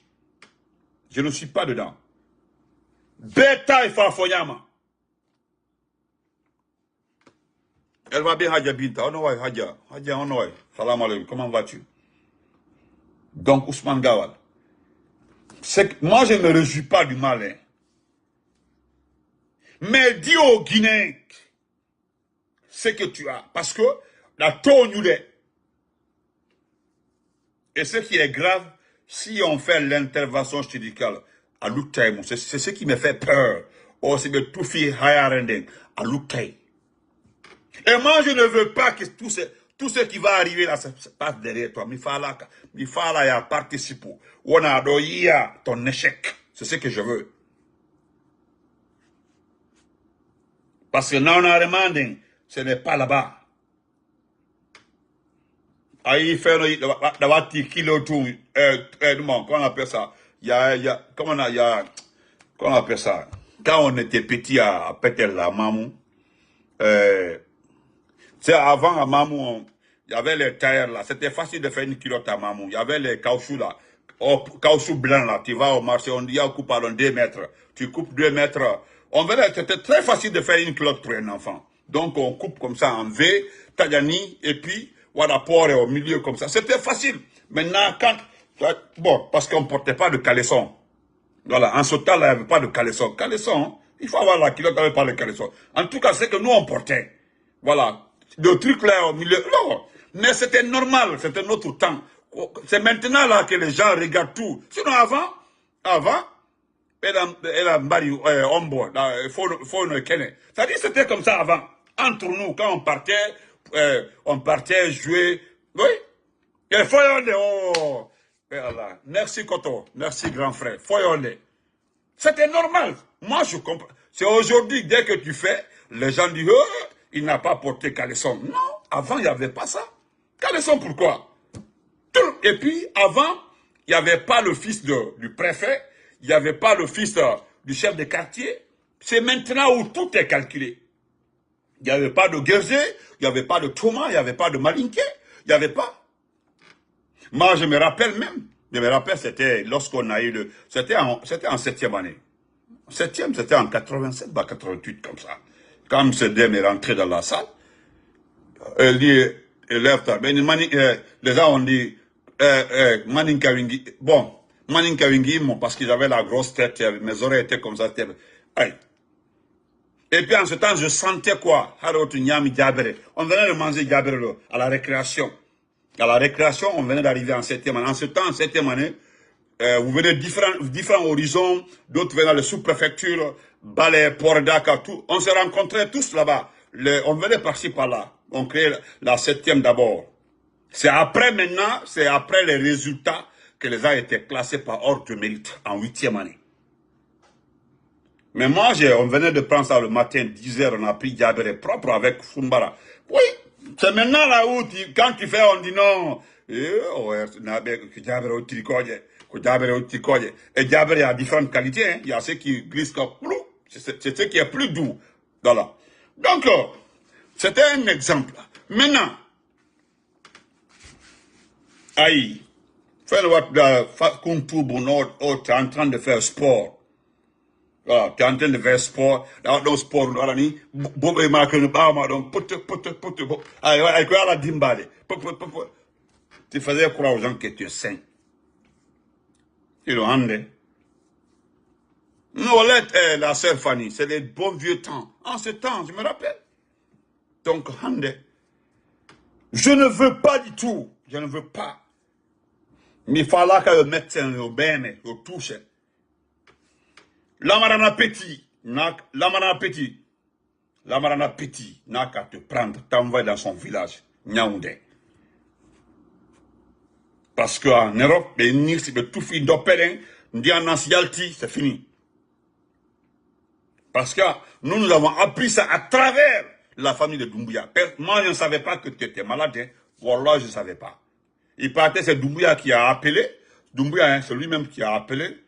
Je ne suis pas dedans. Beta et Farfoyama. Elle va bien, Hadja Binta. Onoy, Hadja. Hadja, Onoy. Salam alaikum. Comment vas-tu? Donc, Ousmane Gawal. Moi, je ne me réjouis pas du mal. Hein. Mais dis aux Guinéens ce que tu as. Parce que la tonne, et ce qui est grave, si on fait l'intervention chirurgicale à l'Outaï, c'est ce qui me fait peur. Oh, c'est de tout faire à l'Outaï. Et moi, je ne veux pas que tout ce qui va arriver là, ça passe derrière toi. Il faut participer. On a donné ton échec. C'est ce que je veux. Parce que non, on a demandé. Ce n'est pas là-bas. Il fait d'avoir kilo tout. Comment on appelle ça? Comment on appelle ça? Quand on était petit à Pétel, à Mamou, avant à Mamou, il y avait les tailleurs là. C'était facile de faire une culotte à Mamou. Il y avait les caoutchoucs là. Caoutchouc blanc là. Tu vas au marché, on dit, on coupe à 2 mètres. Tu coupes 2 mètres. C'était très facile de faire une culotte pour un enfant. Donc, on coupe comme ça en V, Tajani, et puis, Wadapor au milieu comme ça. C'était facile. Maintenant, bon, parce qu'on ne portait pas de caleçon. Voilà, en ce temps-là, il n'y avait pas de caleçon. Caleçon, il faut avoir la culotte, il n'y avait pas de caleçon. En tout cas, c'est que nous, on portait. Voilà. Le truc là au milieu. Non, mais c'était normal, c'était notre temps. C'est maintenant là que les gens regardent tout. Sinon, avant, elle a marié Ombo, il faut ne connaître. C'est-à-dire c'était comme ça avant. Entre nous, quand on partait jouer. Oui. Et Foyonde, oh. Merci Koto, merci grand frère. Foyonde. C'était normal. Moi, je comprends. C'est aujourd'hui, dès que tu fais, les gens disent, oh, il n'a pas porté caleçon. Non, avant, il n'y avait pas ça. Caleçon, pourquoi? Et puis, avant, il n'y avait pas le fils du préfet. Il n'y avait pas le fils du chef de quartier. C'est maintenant où tout est calculé. Il n'y avait pas de Guerrier, il n'y avait pas de Thomas, il n'y avait pas de Malinké, il n'y avait pas. Moi, je me rappelle même, c'était lorsqu'on a eu le... C'était en 7e année. 7e, c'était en 87, 88, comme ça. Quand M. Dem est rentré dans la salle, il dit, les gens ont dit, Manin Kawingi, bon, Manin Kawingi, parce qu'ils avaient la grosse tête, mes oreilles étaient comme ça. Aïe. Et puis en ce temps, je sentais quoi? On venait de manger Diabere à la récréation. À la récréation, on venait d'arriver en 7e année. En ce temps, en 7e année, vous venez différents horizons, d'autres venaient de sous-préfecture, Balais, Port-Dakar, tout. On se rencontrait tous là-bas. On venait par-ci, par-là. On créait la 7e d'abord. C'est après maintenant, c'est après les résultats que les gens étaient classés par ordre de mérite en 8e année. Mais moi, on venait de prendre ça le matin, 10h, on a pris Diabere propre avec Fumbara. Oui, c'est maintenant là où, quand tu fais, on dit non. Et Diabere a différentes qualités. Hein. Il y a ceux qui glissent comme plou. C'est ce qui est plus doux. Voilà. Donc, c'était un exemple. Maintenant, aïe, tu es en train de faire sport. Voilà, tu es en train de faire sport, dans sport, tu faisais croire aux gens que tu es saint. Ils l'ont rendu. Nolette, la sœur Fanny, c'est les bons vieux temps. En ce temps, je me rappelle. Donc, Hande, je ne veux pas du tout, je ne veux pas. Mais il fallait que le médecin le benne, le touche. L'amarana petit, n'a qu'à te prendre, t'envoyer dans son village, Nyaoundé. Parce qu'en Europe, c'est tout fini d'opérer, c'est fini. Parce que nous avons appris ça à travers la famille de Doumbouya. Moi, je ne savais pas que tu étais malade. Hein. Voilà, je ne savais pas. Il partait, c'est Doumbouya qui a appelé. Doumbouya, hein, c'est lui-même qui a appelé.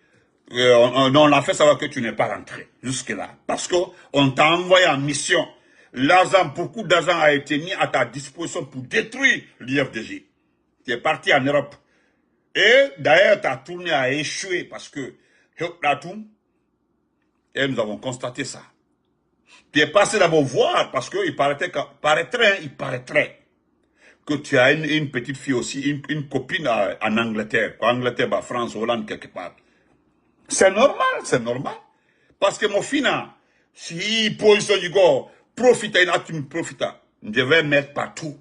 On a fait savoir que tu n'es pas rentré jusque-là. Parce qu'on t'a envoyé en mission. L'argent, beaucoup d'argent a été mis à ta disposition pour détruire l'IFDJ. Tu es parti en Europe. Et d'ailleurs, ta tournée a échoué parce que et nous avons constaté ça. Tu es passé d'abord voir parce qu'il paraîtrait que tu as une petite fille aussi, une copine en Angleterre. Angleterre, France, Hollande, quelque part. C'est normal. Parce que mon fils, si position du gars, profite, tu me profites. Je vais mettre partout.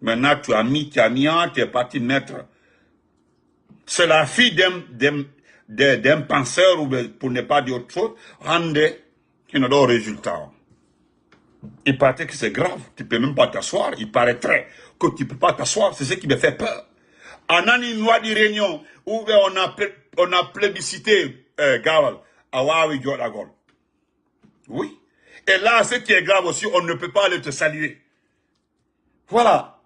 Maintenant, tu as mis, tu es parti mettre. C'est la fille d'un penseur, ou pour ne pas dire autre chose, qui n'a pas de résultat. Il paraît que c'est grave, tu ne peux même pas t'asseoir. Il paraîtrait que tu ne peux pas t'asseoir, c'est ce qui me fait peur. En une loi de réunion où on a plébiscité Gawal à Wawi Djolagol. Oui. Et là, ce qui est grave aussi, on ne peut pas aller te saluer. Voilà.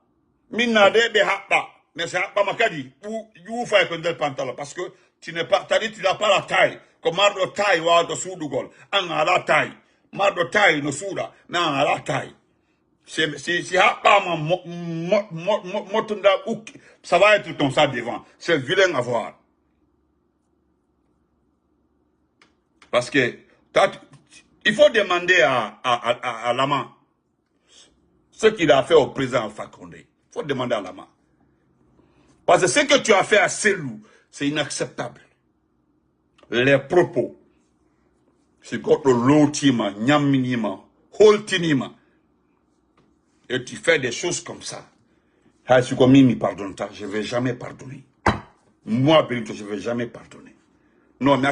Minade behapa. Mais c'est pas ma kadi. Où faire un pantalon parce que tu n'es pas, tu n'as pas la taille. Comme Mardo taille ou de Soudugol. On a la taille. Mardo taille no Souda. Mais on a la taille. Si ça va être ton ça devant. C'est vilain à voir. Parce que il faut demander à Lama ce qu'il a fait au président Alpha Condé. Il faut demander à Lama. Parce que ce que tu as fait à Selou, c'est inacceptable. Les propos, c'est contre l'autima, nyaminima, holtinima. Et tu fais des choses comme ça. Je ne vais jamais pardonner. Moi, Benito, je ne vais jamais pardonner. Non, mais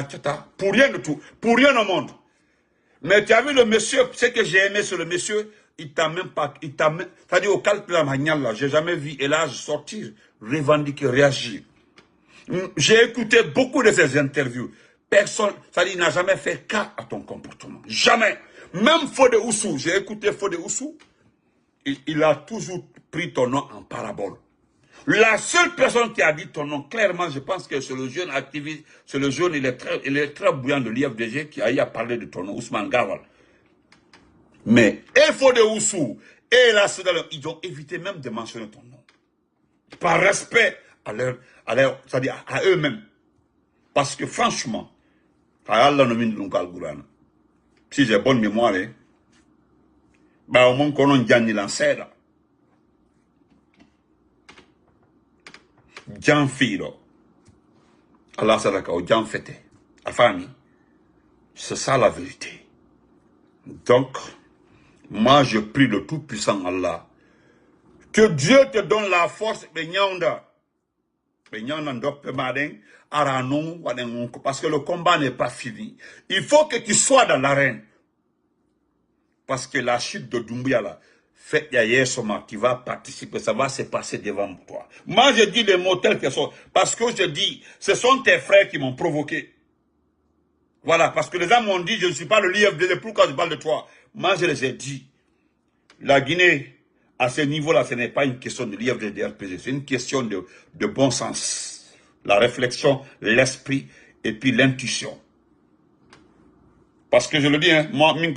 pour rien de tout. Pour rien au monde. Mais tu as vu le monsieur, ce que j'ai aimé sur le monsieur, il t'a même pas, c'est-à-dire au calcul là, j'ai jamais vu Elage sortir, revendiquer, réagir. J'ai écouté beaucoup de ses interviews. Personne, c'est-à-dire il n'a jamais fait cas à ton comportement. Jamais. Même Fodé Oussou, j'ai écouté Fodé Oussou, il a toujours pris ton nom en parabole. La seule personne qui a dit ton nom clairement, je pense que c'est le jeune activiste, c'est le jeune, il est très bouillant de l'IFDG qui a eu à parler de ton nom, Ousmane Gawal. Mais Efode Oussou et la Sédale, ils ont évité même de mentionner ton nom. Par respect c'est-à-dire à eux-mêmes. Parce que franchement, si j'ai bonne mémoire, bah au moins qu'on a Gianni Lancera. Gian Filo. Allah Sadaka, au Gian Fete. La famille. C'est ça la vérité. Donc, moi je prie le Tout-Puissant Allah. Que Dieu te donne la force, parce que le combat n'est pas fini. Il faut que tu sois dans l'arène. Parce que la chute de Doumbouya, là, fait qui va participer, ça va se passer devant toi. Moi, je dis des mots tels que sont. Parce que je dis, ce sont tes frères qui m'ont provoqué. Voilà, parce que les gens m'ont dit, je ne suis pas le l'IFDD, pourquoi je parle de toi? Moi, je les ai dit. La Guinée, à ce niveau-là, ce n'est pas une question de l'IFDD-RPG, c'est une question de bon sens. La réflexion, l'esprit et puis l'intuition. Parce que je le dis, hein, moi, je ne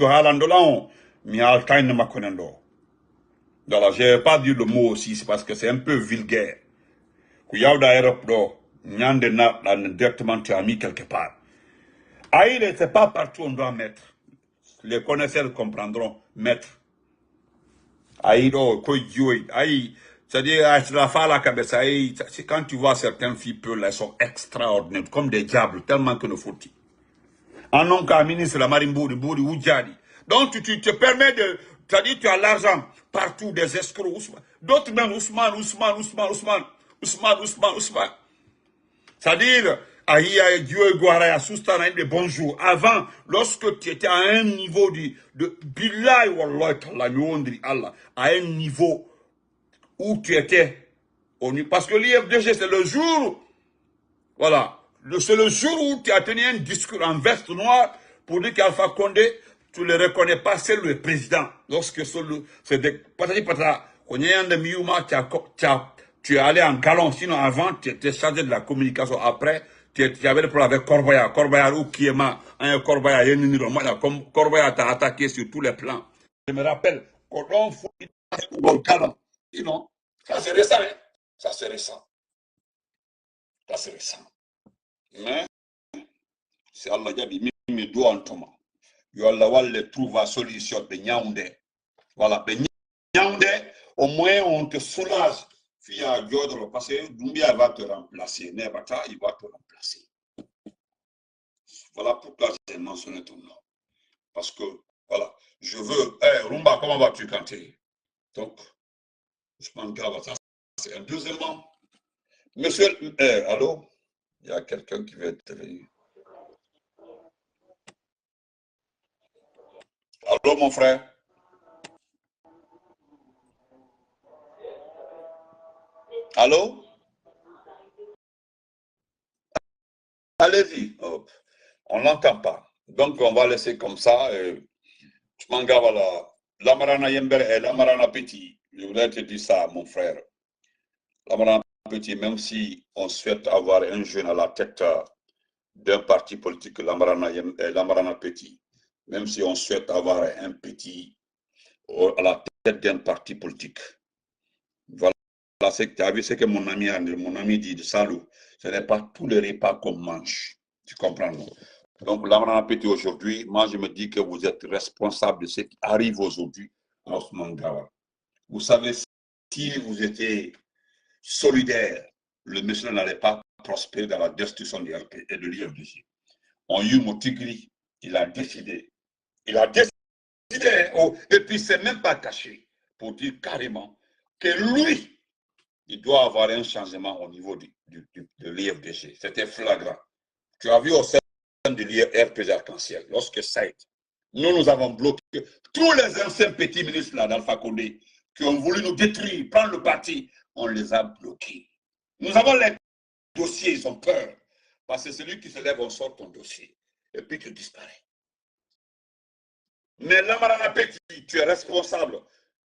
vais pas dire le mot aussi, c'est parce que c'est un peu vulgaire. Directement, tu as mis quelque part. Aïe, c'est pas partout on doit mettre. Les connaisseurs comprendront, mettre. Aïe, c'est-à-dire, quand tu vois certaines filles peules, elles sont extraordinaires, comme des diables, tellement que ne faut-il. En non cas, ministre la Marimbouri, Bouri, Oudjadi. Donc, tu te permets de. C'est-à-dire, tu as l'argent partout, des escrocs, d'autres même, Ousmane. C'est-à-dire, Aïe, Dieu, Guaraya, Soustana, des bons jours. Avant, lorsque tu étais à un niveau de Billahi, Wallah, Allah, à un niveau où tu étais. Parce que l'IFDG, c'est le jour. Voilà. C'est le jour où tu as tenu un discours en veste noire pour dire qu'Alpha Condé, tu ne le reconnais pas, c'est le président. Lorsque c'est des patati patata, tu es allé en galon, sinon avant, tu étais chargé de la communication. Après, tu avais le problème avec Corbaya. Corbaya ou Kiema, Corbaya t'a attaqué sur tous les plans. Je me rappelle, Cordon Fou, sinon, ça c'est récent, hein? Ça c'est récent. Ça c'est récent. Mais, c'est Allah qui me doit en Thomas. Allah va trouver la solution de Nyaoundé. Voilà, de Nyaoundé, au moins on te soulage. Parce que Doumbia va te remplacer. Nebata, il va te remplacer. Voilà pourquoi j'ai mentionné ton nom. Parce que, voilà, je veux. Rumba, comment vas-tu quand tu es? Donc, je m'en grave ça. C'est un deuxièmement. Monsieur, allô? Il y a quelqu'un qui veut intervenir. Allô, mon frère? Allô? Allez-y. Oh, on ne l'entend pas. Donc, on va laisser comme ça. Je m'en garde à l'Amarana Yember et l'Amarana Petit. Je voulais te dire ça, mon frère. L'Amarana Petit, même si on souhaite avoir un jeune à la tête d'un parti politique, l'Amarana Petit, même si on souhaite avoir un petit à la tête d'un parti politique. Voilà, tu as vu ce que mon ami dit de Salou. Ce n'est pas tous les repas qu'on mange. Tu comprends, non? Donc, l'Amarana Petit aujourd'hui, moi je me dis que vous êtes responsable de ce qui arrive aujourd'hui à Ousmane Gawar. Vous savez, si vous étiez solidaire, le monsieur n'allait pas prospérer dans la destruction de l'IFDG. On y Tigri, il a décidé. Il a décidé, et puis c'est même pas caché, pour dire carrément que lui, il doit avoir un changement au niveau de l'IFDG. C'était flagrant. Tu as vu au sein de l'IRPG Arc-en-Ciel, lorsque ça a été, nous avons bloqué tous les anciens petits ministres là d'Alpha Condé qui ont voulu nous détruire, prendre le parti, on les a bloqués. Nous avons les dossiers, ils ont peur. Parce que celui qui se lève, on sort ton dossier. Et puis tu disparais. Mais l'Amarana Petit, tu es responsable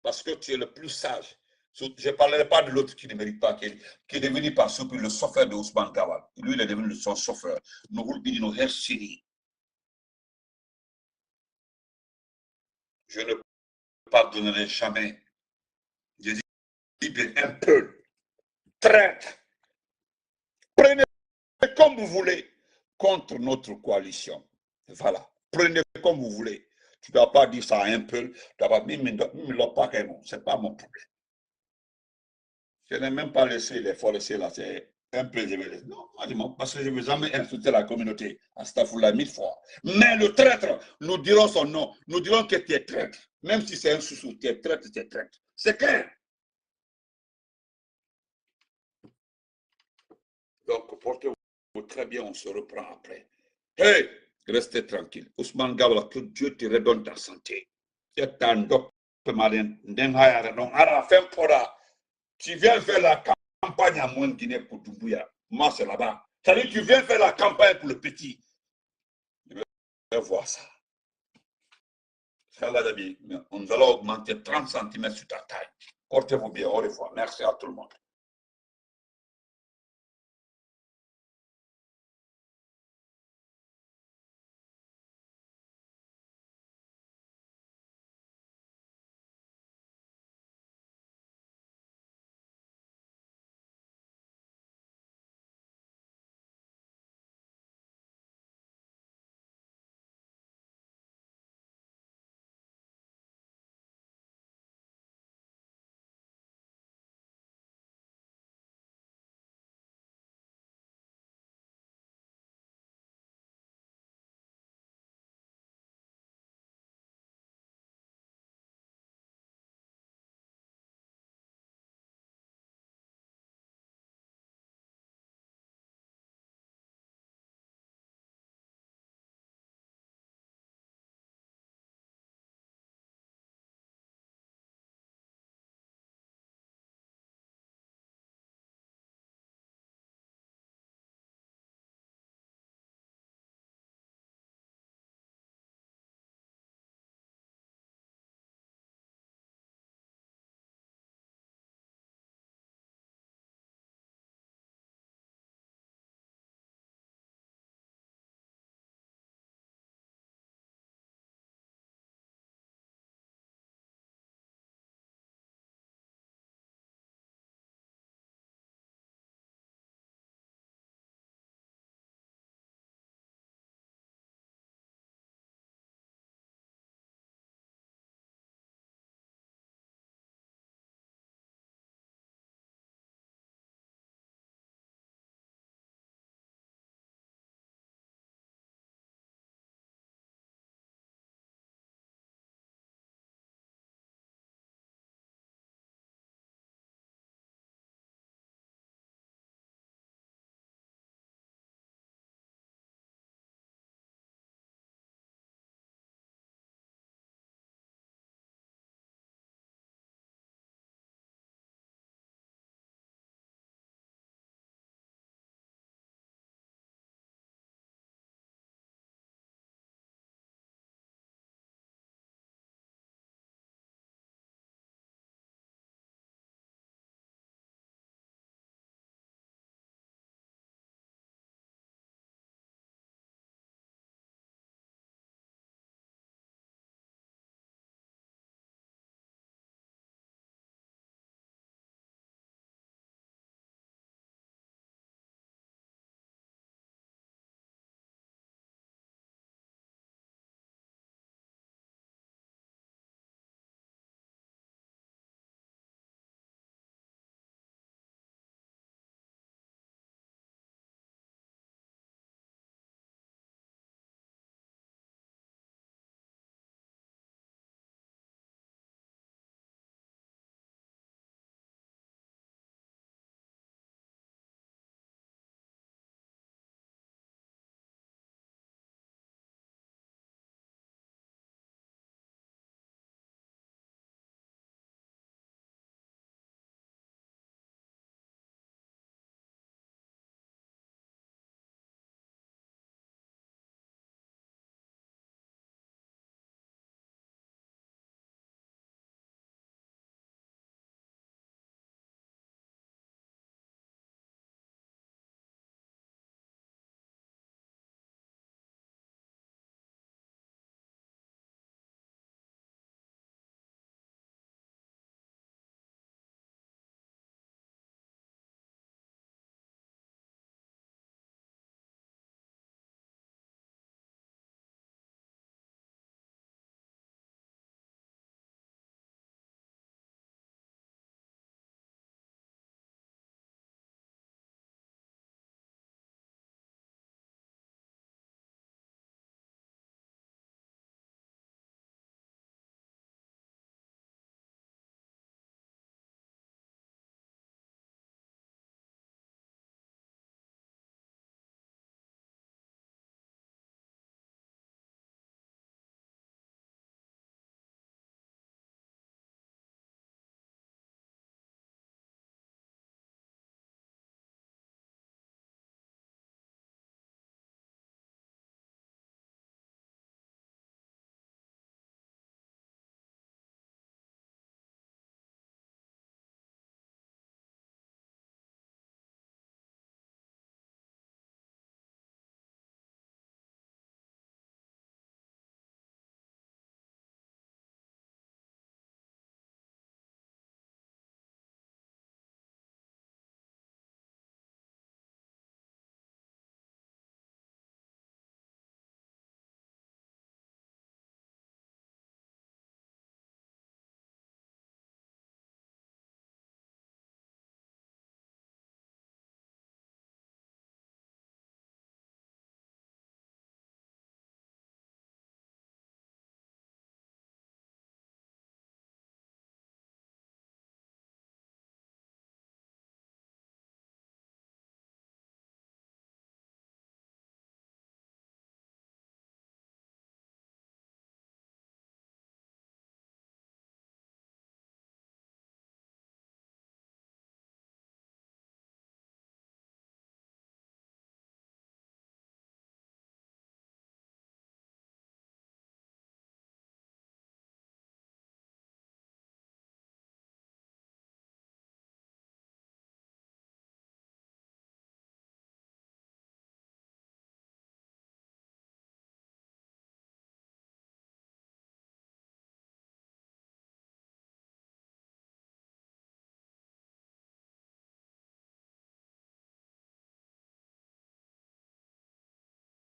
parce que tu es le plus sage. Je ne parlerai pas de l'autre qui ne mérite pas, qui est devenu par soupe le chauffeur de Ousmane Gawar. Lui, il est devenu son chauffeur. Nous voulons dire nos Je ne pardonnerai jamais. Je dis un peu. Traite. Prenez comme vous voulez contre notre coalition. Voilà. Prenez comme vous voulez. Tu ne dois pas dire ça un peu. Tu dois pas dire, ce n'est pas mon problème. Je n'ai même pas laissé les forestiers là. C'est un peu. Non, parce que je ne veux jamais insulter la communauté. Astaghfirullah 1000 fois. Mais le traître, nous dirons son nom. Nous dirons que tu es traître. Même si c'est un sous-sous, tu es traître, tu es traître. C'est clair. Donc, portez-vous très bien, on se reprend après. Hey, restez tranquille. Ousmane Gawla, que Dieu te redonne ta santé. Tu viens faire la campagne à moins Guinée pour Doumbouya. Moi, c'est là-bas. C'est-à-dire, tu viens faire la campagne pour le petit. Je vais voir ça. Nous allons augmenter 30 cm sur ta taille. Portez-vous bien. Au revoir. Merci à tout le monde.